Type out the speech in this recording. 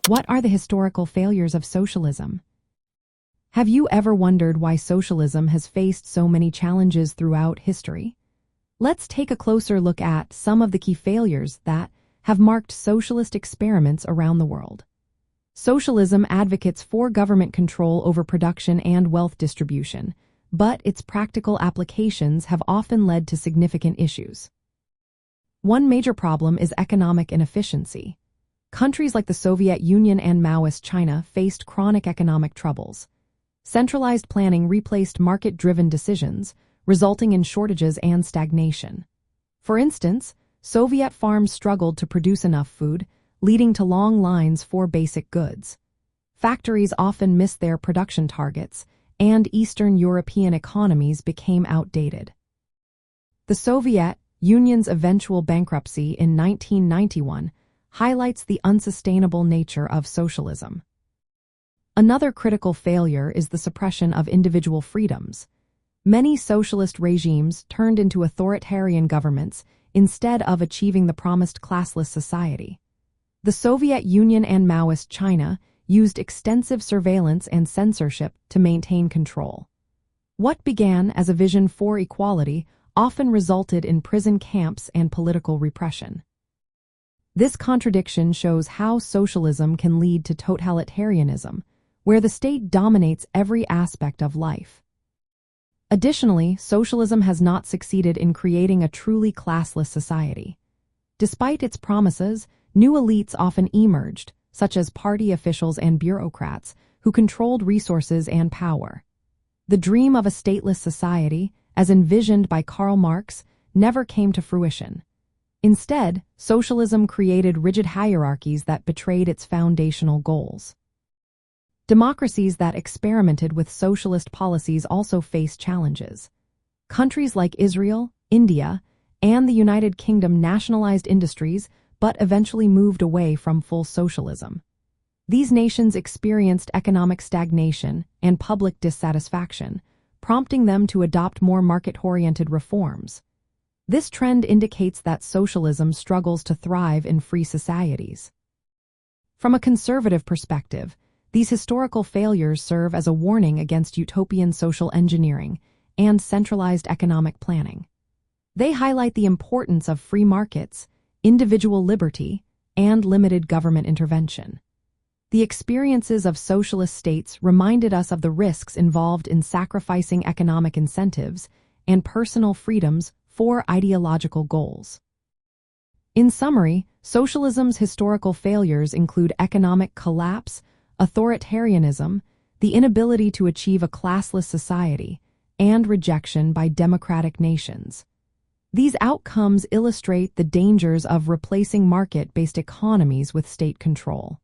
What are the historical failures of socialism? Have you ever wondered why socialism has faced so many challenges throughout history? Let's take a closer look at some of the key failures that have marked socialist experiments around the world. Socialism advocates for government control over production and wealth distribution, but its practical applications have often led to significant issues. One major problem is economic inefficiency. Countries like the Soviet Union and Maoist China faced chronic economic troubles. Centralized planning replaced market-driven decisions, resulting in shortages and stagnation. For instance, Soviet farms struggled to produce enough food, leading to long lines for basic goods. Factories often missed their production targets, and Eastern European economies became outdated. The Soviet Union's eventual bankruptcy in 1991 highlights the unsustainable nature of socialism. Another critical failure is the suppression of individual freedoms. Many socialist regimes turned into authoritarian governments instead of achieving the promised classless society. The Soviet Union and Maoist China used extensive surveillance and censorship to maintain control. What began as a vision for equality often resulted in prison camps and political repression. This contradiction shows how socialism can lead to totalitarianism, where the state dominates every aspect of life. Additionally, socialism has not succeeded in creating a truly classless society. Despite its promises, new elites often emerged, such as party officials and bureaucrats, who controlled resources and power. The dream of a stateless society, as envisioned by Karl Marx, never came to fruition. Instead, socialism created rigid hierarchies that betrayed its foundational goals. Democracies that experimented with socialist policies also face challenges. Countries like Israel, India, and the United Kingdom nationalized industries but eventually moved away from full socialism. These nations experienced economic stagnation and public dissatisfaction, prompting them to adopt more market-oriented reforms. This trend indicates that socialism struggles to thrive in free societies. From a conservative perspective, these historical failures serve as a warning against utopian social engineering and centralized economic planning. They highlight the importance of free markets, individual liberty, and limited government intervention. The experiences of socialist states reminded us of the risks involved in sacrificing economic incentives and personal freedoms for ideological goals. In summary, socialism's historical failures include economic collapse, authoritarianism, the inability to achieve a classless society, and rejection by democratic nations. These outcomes illustrate the dangers of replacing market-based economies with state control.